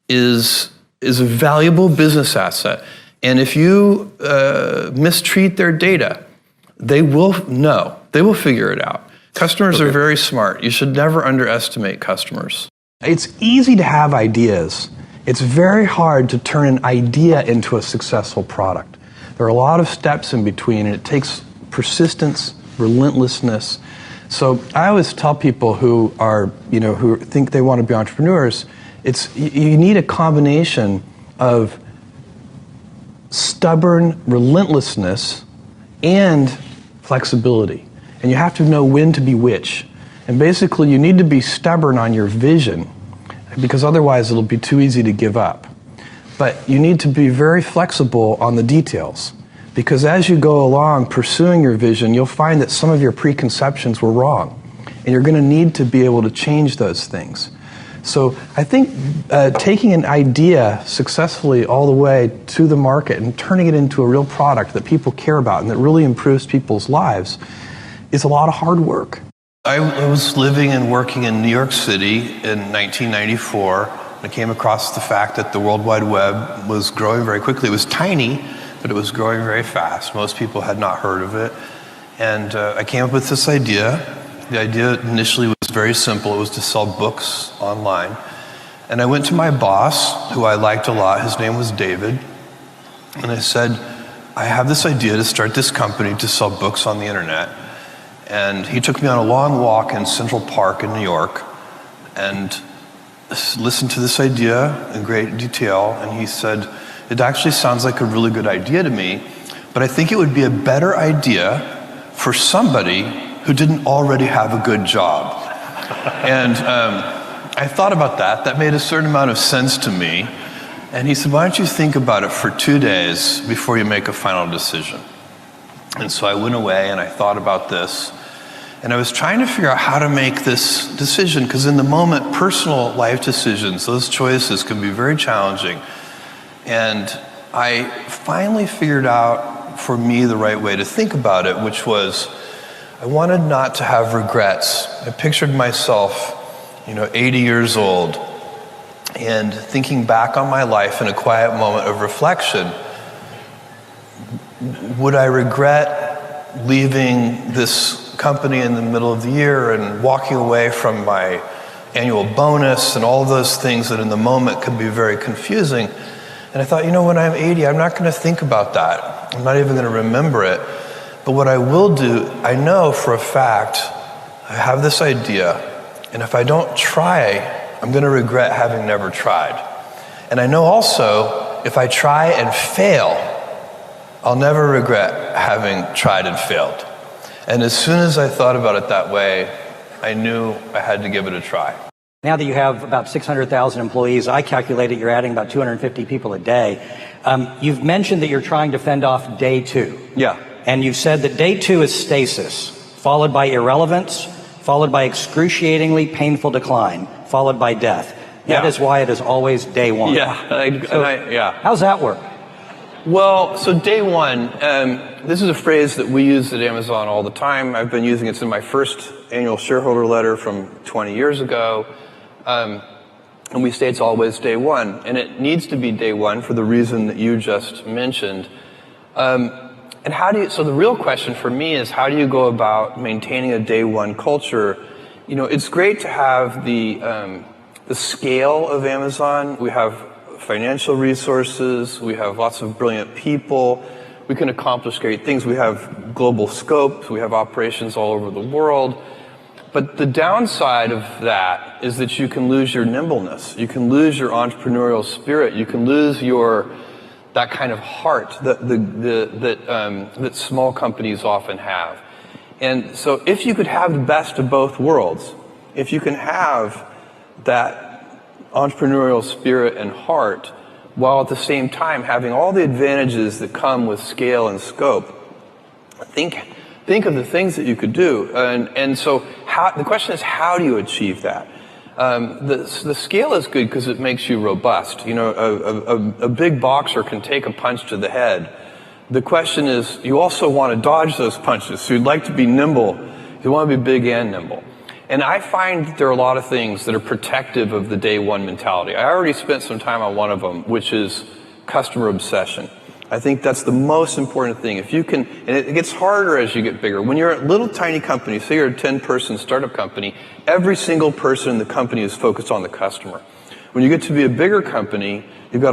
is a valuable business asset. And if you mistreat their data, they will know. They will figure it out. Customers are very smart. You should never underestimate customers. It's easy to have ideas. It's very hard to turn an idea into a successful product. There are a lot of steps in between, and it takes persistence, relentlessness. So I always tell people who are, who think they want to be entrepreneurs, you need a combination of stubborn relentlessness and flexibility. And you have to know when to be which. And basically you need to be stubborn on your vision, because otherwise it'll be too easy to give up. But you need to be very flexible on the details, because as you go along pursuing your vision, you'll find that some of your preconceptions were wrong, and you're going to need to be able to change those things. So I think taking an idea successfully all the way to the market and turning it into a real product that people care about and that really improves people's lives is a lot of hard work. I was living and working in New York City in 1994. I came across the fact that the World Wide Web was growing very quickly. It was tiny, but it was growing very fast. Most people had not heard of it. And I came up with this idea. The idea initially was very simple. It was to sell books online. And I went to my boss, who I liked a lot. His name was David. And I said, I have this idea to start this company to sell books on the internet. And he took me on a long walk in Central Park in New York and listened to this idea in great detail. And he said, it actually sounds like a really good idea to me, but I think it would be a better idea for somebody who didn't already have a good job. And I thought about that. That made a certain amount of sense to me. And he said, why don't you think about it for 2 days before you make a final decision? And so I went away and I thought about this. And I was trying to figure out how to make this decision, because in the moment, personal life decisions, those choices can be very challenging. And I finally figured out for me the right way to think about it, which was I wanted not to have regrets. I pictured myself, 80 years old, and thinking back on my life in a quiet moment of reflection. Would I regret leaving this company in the middle of the year and walking away from my annual bonus and all of those things that in the moment could be very confusing? And I thought, when I'm 80, I'm not going to think about that. I'm not even going to remember it. But what I will do, I know for a fact, I have this idea, and if I don't try, I'm going to regret having never tried. And I know also, if I try and fail, I'll never regret having tried and failed. And as soon as I thought about it that way, I knew I had to give it a try. Now that you have about 600,000 employees, I calculated you're adding about 250 people a day. You've mentioned that you're trying to fend off day 2. Yeah. And you've said that day 2 is stasis, followed by irrelevance, followed by excruciatingly painful decline, followed by death. That is why it is always day 1. Yeah. How's that work? Well, so day 1, this is a phrase that we use at Amazon all the time. I've been using it in my first annual shareholder letter from 20 years ago. And we say it's always day 1. And it needs to be day 1 for the reason that you just mentioned. And so the real question for me is, how do you go about maintaining a day 1 culture? It's great to have the scale of Amazon. We have financial resources, we have lots of brilliant people, we can accomplish great things, we have global scope, we have operations all over the world. But the downside of that is that you can lose your nimbleness, you can lose your entrepreneurial spirit, you can lose that kind of heart that small companies often have. And so if you could have the best of both worlds, if you can have that entrepreneurial spirit and heart, while at the same time having all the advantages that come with scale and scope, think of the things that you could do. And so the question is, how do you achieve that? The scale is good because it makes you robust. A big boxer can take a punch to the head. The question is, you also want to dodge those punches. So you'd like to be nimble. You want to be big and nimble. And I find that there are a lot of things that are protective of the day 1 mentality. I already spent some time on one of them, which is customer obsession. I think that's the most important thing. If you can, and it gets harder as you get bigger. When you're a little tiny company, say you're a 10-person startup company, every single person in the company is focused on the customer. When you get to be a bigger company, you've got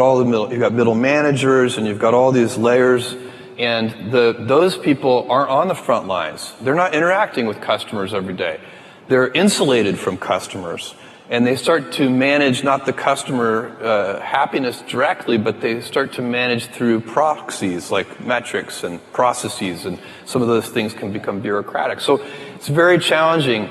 middle managers and you've got all these layers, and those people aren't on the front lines. They're not interacting with customers every day. They're insulated from customers, and they start to manage not the customer happiness directly, but they start to manage through proxies like metrics and processes, and some of those things can become bureaucratic. So it's very challenging.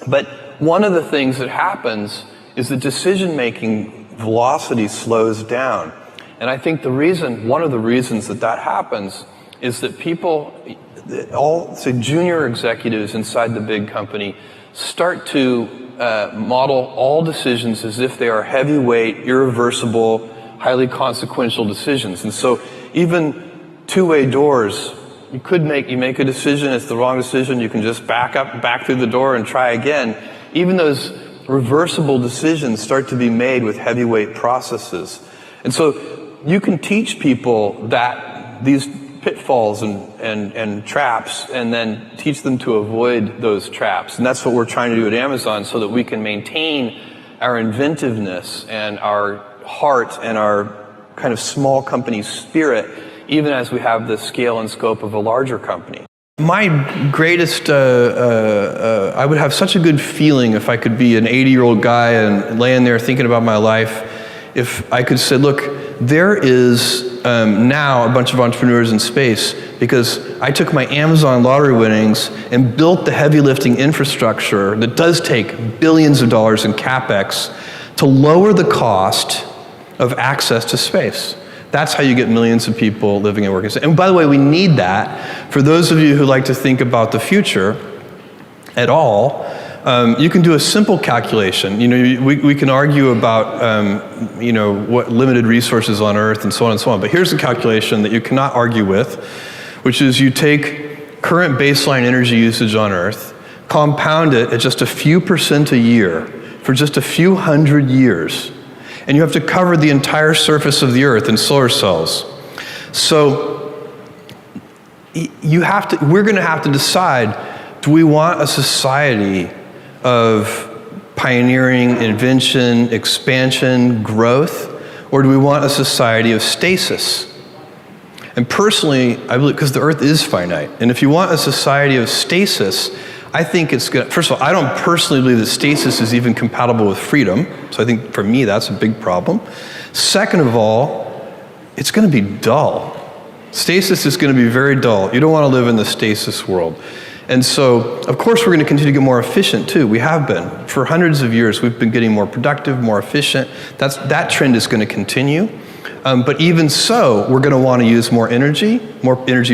But one of the things that happens is the decision-making velocity slows down. And I think one of the reasons that happens is that people, junior executives inside the big company, start to model all decisions as if they are heavyweight, irreversible, highly consequential decisions. And so even two-way doors, you make a decision, it's the wrong decision, you can just back through the door and try again. Even those reversible decisions start to be made with heavyweight processes. And so you can teach people that these pitfalls and traps, and then teach them to avoid those traps. And that's what we're trying to do at Amazon, so that we can maintain our inventiveness and our heart and our kind of small company spirit, even as we have the scale and scope of a larger company. My greatest, I would have such a good feeling if I could be an 80-year-old guy and laying there thinking about my life, if I could say, look, there is now a bunch of entrepreneurs in space because I took my Amazon lottery winnings and built the heavy lifting infrastructure that does take billions of dollars in CapEx to lower the cost of access to space. That's how you get millions of people living and working. And by the way, we need that. For those of you who like to think about the future, at all, you can do a simple calculation. You know, we can argue about, you know, what limited resources on Earth and so on and so on. But here's a calculation that you cannot argue with, which is you take current baseline energy usage on Earth, compound it at just a few % a year for just a few hundred years, and you have to cover the entire surface of the Earth in solar cells. So we're going to have to decide, do we want a society of pioneering, invention, expansion, growth, or do we want a society of stasis? And personally, I believe, because the Earth is finite, and if you want a society of stasis, I think it's good. First of all, I don't personally believe that stasis is even compatible with freedom, so I think for me that's a big problem. Second of all, it's going to be dull. Stasis is going to be very dull. You don't want to live in the stasis world. And so, of course, we're going to continue to get more efficient too. We have been. For hundreds of years, we've been getting more productive, more efficient. That trend is going to continue. But even so, we're going to want to use more energy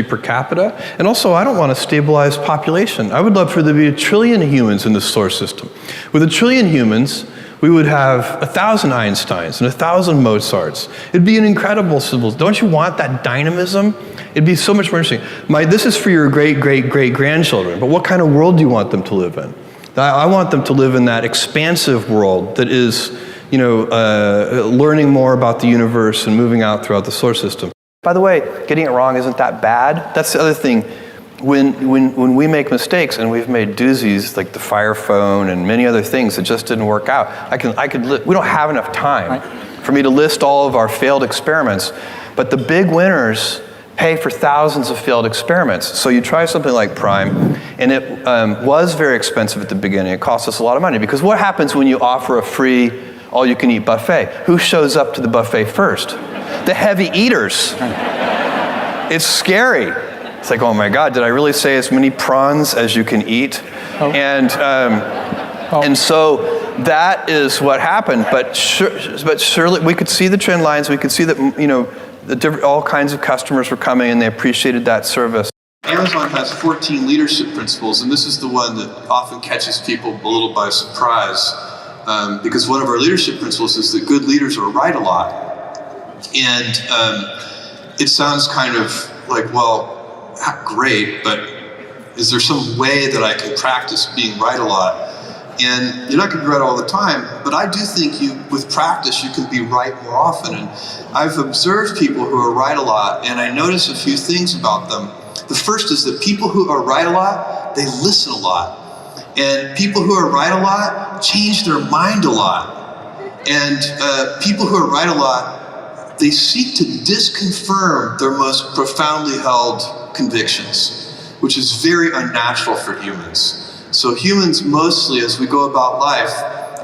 per capita. And also, I don't want a stabilized population. I would love for there to be 1 trillion humans in the solar system. With 1 trillion humans, we would have 1,000 Einsteins and 1,000 Mozarts. It'd be an incredible civilization. Don't you want that dynamism? It'd be so much more interesting. This is for your great-great-great-grandchildren, but what kind of world do you want them to live in? I want them to live in that expansive world that is, you know, learning more about the universe and moving out throughout the solar system. By the way, getting it wrong isn't that bad. That's the other thing. When we make mistakes, and we've made doozies like the Fire Phone and many other things that just didn't work out, we don't have enough time for me to list all of our failed experiments, but the big winners pay for thousands of failed experiments. So you try something like Prime, and it was very expensive at the beginning. It cost us a lot of money, because what happens when you offer a free all-you-can-eat buffet? Who shows up to the buffet first? The heavy eaters. It's scary. It's like, oh my God, did I really say as many prawns as you can eat? Oh. And so that is what happened. But surely we could see the trend lines. We could see that, you know, all kinds of customers were coming, and they appreciated that service. Amazon has 14 leadership principles, and this is the one that often catches people a little by surprise, because one of our leadership principles is that good leaders are right a lot. And it sounds kind of like, well, great, but is there some way that I can practice being right a lot? And you're not going to be right all the time, but I do think with practice, you can be right more often. And I've observed people who are right a lot, and I notice a few things about them. The first is that people who are right a lot, they listen a lot. And people who are right a lot change their mind a lot. And people who are right a lot, they seek to disconfirm their most profoundly held convictions, which is very unnatural for humans. So humans mostly, as we go about life,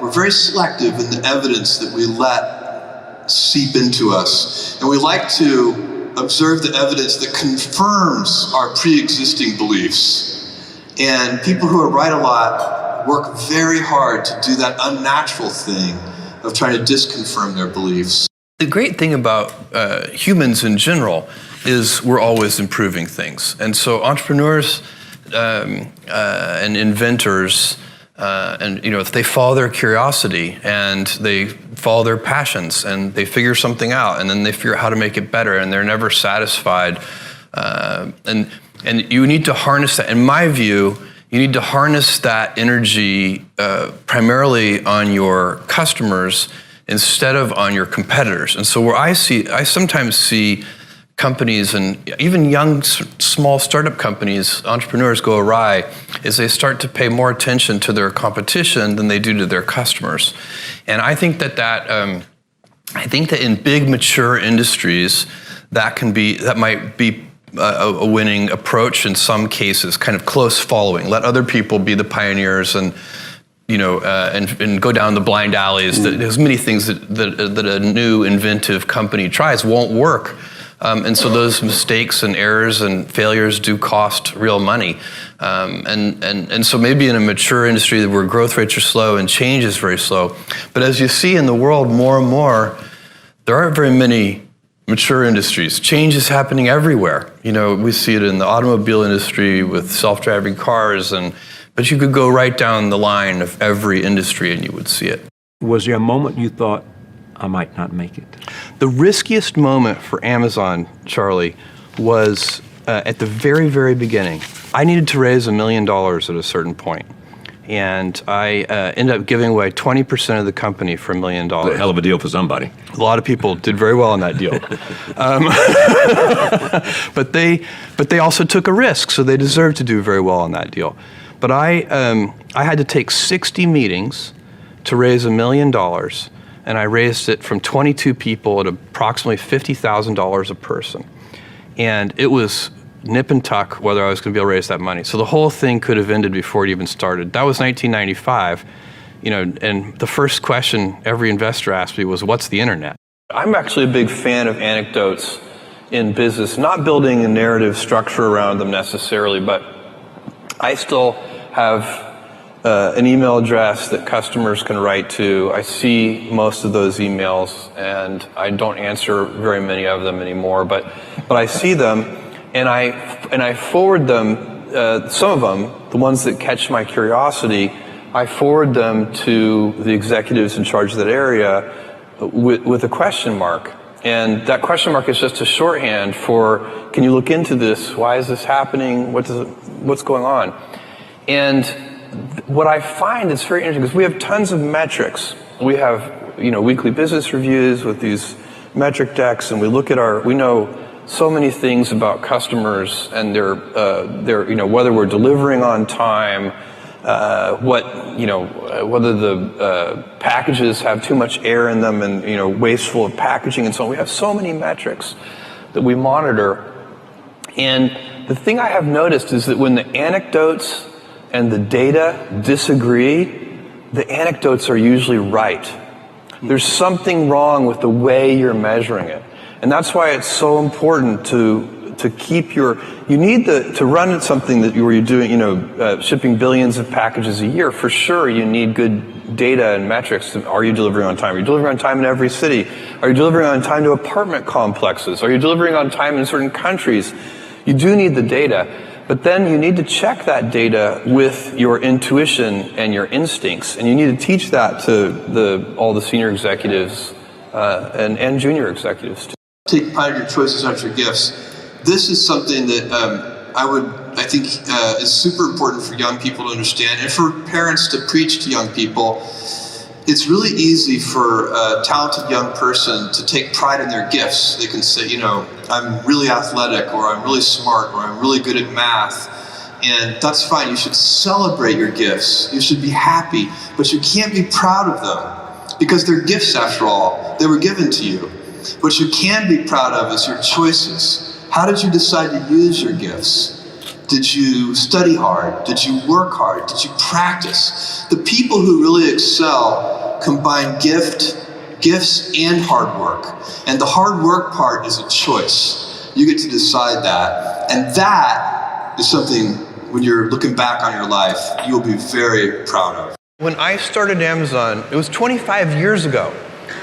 we're very selective in the evidence that we let seep into us. And we like to observe the evidence that confirms our pre-existing beliefs. And people who are right a lot work very hard to do that unnatural thing of trying to disconfirm their beliefs. The great thing about humans in general is we're always improving things. And so entrepreneurs and inventors, and you know, if they follow their curiosity and they follow their passions and they figure something out and then they figure out how to make it better, and they're never satisfied, and you need to harness that. In my view, you need to harness that energy primarily on your customers instead of on your competitors. And so where I sometimes see companies, and even young, small startup companies, entrepreneurs go awry, is they start to pay more attention to their competition than they do to their customers. And I think that in big, mature industries, that might be a winning approach in some cases, kind of close following. Let other people be the pioneers, and and go down the blind alleys. There's many things that a new inventive company tries won't work. And so those mistakes and errors and failures do cost real money. And so maybe in a mature industry where growth rates are slow and change is very slow. But as you see in the world more and more, there aren't very many mature industries. Change is happening everywhere. You know, we see it in the automobile industry with self-driving cars, But you could go right down the line of every industry and you would see it. Was there a moment you thought, I might not make it? The riskiest moment for Amazon, Charlie, was at the very, very beginning. I needed to raise $1 million at a certain point. And I ended up giving away 20% of the company for $1 million. A hell of a deal for somebody. A lot of people did very well on that deal. But they also took a risk, so they deserved to do very well on that deal. But I had to take 60 meetings to raise $1 million, and I raised it from 22 people at approximately $50,000 a person. And it was nip and tuck whether I was going to be able to raise that money. So the whole thing could have ended before it even started. That was 1995, and the first question every investor asked me was, what's the internet? I'm actually a big fan of anecdotes in business, not building a narrative structure around them necessarily, but I still have an email address that customers can write to. I see most of those emails, and I don't answer very many of them anymore, but I see them. And I forward them, some of them, the ones that catch my curiosity, I forward them to the executives in charge of that area with a question mark. And that question mark is just a shorthand for, can you look into this? Why is this happening? What's going on? And what I find is very interesting, because we have tons of metrics. We have, weekly business reviews with these metric decks, and we look at we know so many things about customers and their whether we're delivering on time, whether the packages have too much air in them and wasteful of packaging and so on. We have so many metrics that we monitor, and the thing I have noticed is that when the anecdotes and the data disagree, the anecdotes are usually right. There's something wrong with the way you're measuring it. And that's why it's so important to keep you need to run something where you're doing, shipping billions of packages a year. For sure, you need good data and metrics. Are you delivering on time? Are you delivering on time in every city? Are you delivering on time to apartment complexes? Are you delivering on time in certain countries? You do need the data. But then you need to check that data with your intuition and your instincts. And you need to teach that to all the senior executives and junior executives too. Take pride in your choices, not your gifts. This is something that I think is super important for young people to understand, and for parents to preach to young people. It's really easy for a talented young person to take pride in their gifts. They can say, I'm really athletic, or I'm really smart, or I'm really good at math. And that's fine. You should celebrate your gifts. You should be happy, but you can't be proud of them, because they're gifts after all. They were given to you. What you can be proud of is your choices. How did you decide to use your gifts? Did you study hard? Did you work hard? Did you practice? The people who really excel combine gifts and hard work. And the hard work part is a choice. You get to decide that. And that is something, when you're looking back on your life, you'll be very proud of. When I started Amazon, it was 25 years ago.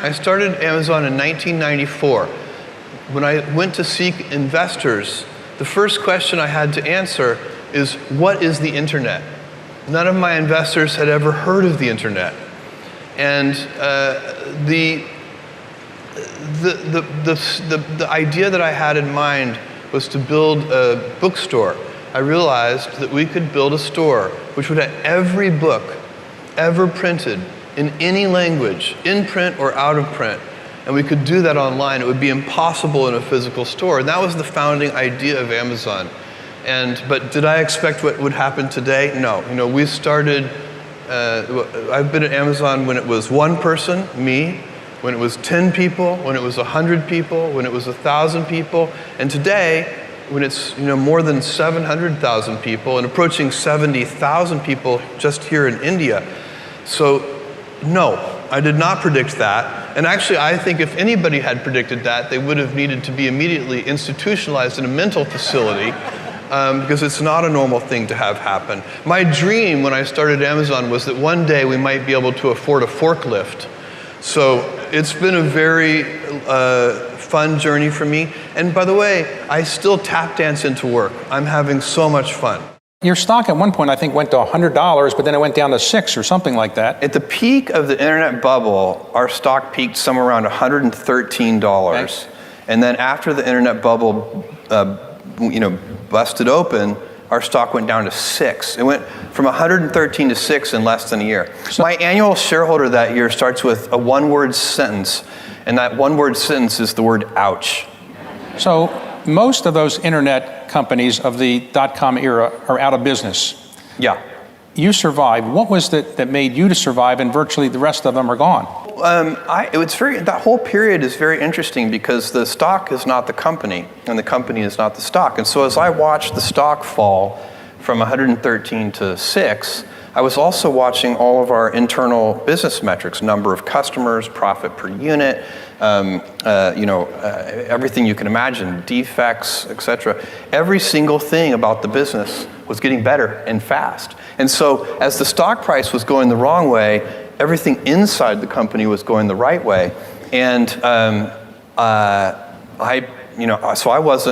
I started Amazon in 1994. When I went to seek investors, the first question I had to answer is, what is the internet? None of my investors had ever heard of the internet. And the idea that I had in mind was to build a bookstore. I realized that we could build a store which would have every book ever printed in any language, in print or out of print. And we could do that online. It would be impossible in a physical store. And that was the founding idea of Amazon. But did I expect what would happen today? No. We started, I've been at Amazon when it was one person, me, when it was 10 people, when it was 100 people, when it was 1,000 people. And today, when it's more than 700,000 people and approaching 70,000 people just here in India. So, no, I did not predict that. And actually, I think if anybody had predicted that, they would have needed to be immediately institutionalized in a mental facility, because it's not a normal thing to have happen. My dream when I started Amazon was that one day we might be able to afford a forklift. So it's been a very fun journey for me. And by the way, I still tap dance into work. I'm having so much fun. Your stock at one point, I think, went to $100, but then it went down to $6 or something like that. At the peak of the internet bubble, our stock peaked somewhere around $113. Okay. And then after the internet bubble, busted open, our stock went down to $6. It went from 113 to 6 in less than a year. So my annual shareholder that year starts with a one-word sentence, and that one-word sentence is the word ouch. So most of those internet companies of the dot-com era are out of business. Yeah. You survived. What was it that made you to survive, and virtually the rest of them are gone? That whole period is very interesting because the stock is not the company, and the company is not the stock. And so as I watched the stock fall from 113 to 6, I was also watching all of our internal business metrics, number of customers, profit per unit, everything you can imagine, defects, etc. Every single thing about the business was getting better and fast. And so as the stock price was going the wrong way, everything inside the company was going the right way. And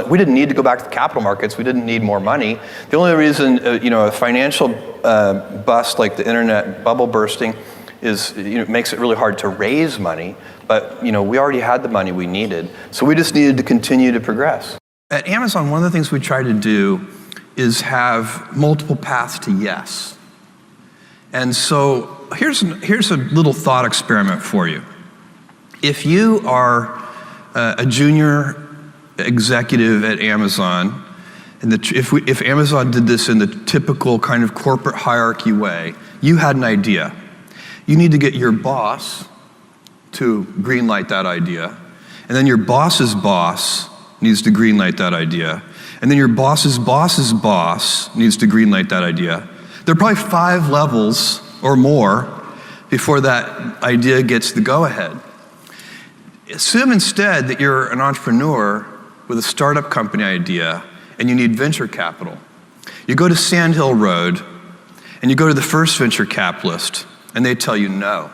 we didn't need to go back to the capital markets. We didn't need more money. The only reason, a financial bust like the internet bubble bursting is, makes it really hard to raise money. But, we already had the money we needed. So we just needed to continue to progress. At Amazon, one of the things we try to do is have multiple paths to yes. And so here's a little thought experiment for you. If you are a junior executive at Amazon, and if Amazon did this in the typical kind of corporate hierarchy way, you had an idea. You need to get your boss to greenlight that idea, and then your boss's boss needs to greenlight that idea, and then your boss's boss's boss needs to greenlight that idea. There are probably 5 levels or more before that idea gets the go-ahead. Assume instead that you're an entrepreneur with a startup company idea and you need venture capital. You go to Sand Hill Road and you go to the first venture capitalist and they tell you no.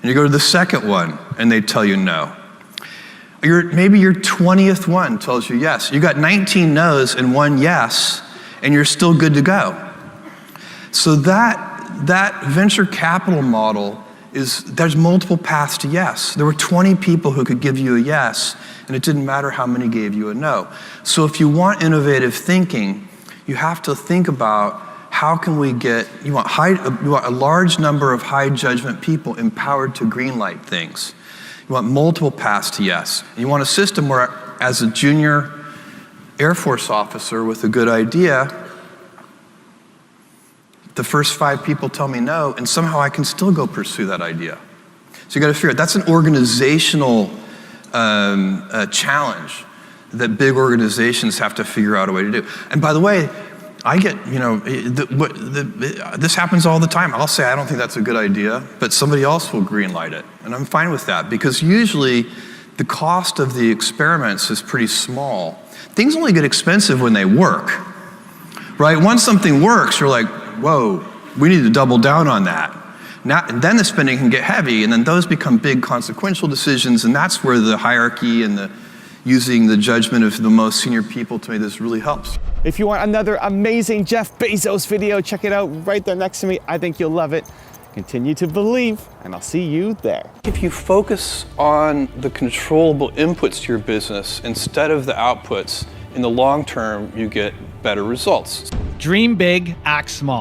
And you go to the second one and they tell you no. Maybe your 20th one tells you yes. You got 19 no's and 1 yes, and you're still good to go. So that venture capital model there's multiple paths to yes. There were 20 people who could give you a yes, and it didn't matter how many gave you a no. So if you want innovative thinking, you have to think about how can we you want a large number of high judgment people empowered to greenlight things. You want multiple paths to yes. And you want a system where, as a junior Air Force officer with a good idea, the first 5 people tell me no, and somehow I can still go pursue that idea. So you got to figure out, that's an organizational challenge that big organizations have to figure out a way to do. And by the way, I get, this happens all the time. I'll say, I don't think that's a good idea, but somebody else will greenlight it. And I'm fine with that, because usually the cost of the experiments is pretty small. Things only get expensive when they work, right? Once something works, you're like, whoa, we need to double down on that. And then the spending can get heavy, and then those become big consequential decisions, and that's where the hierarchy and using the judgment of the most senior people to me, this really helps. If you want another amazing Jeff Bezos video, check it out right there next to me. I think you'll love it. Continue to believe, and I'll see you there. If you focus on the controllable inputs to your business instead of the outputs, in the long term, you get better results. Dream big, act small.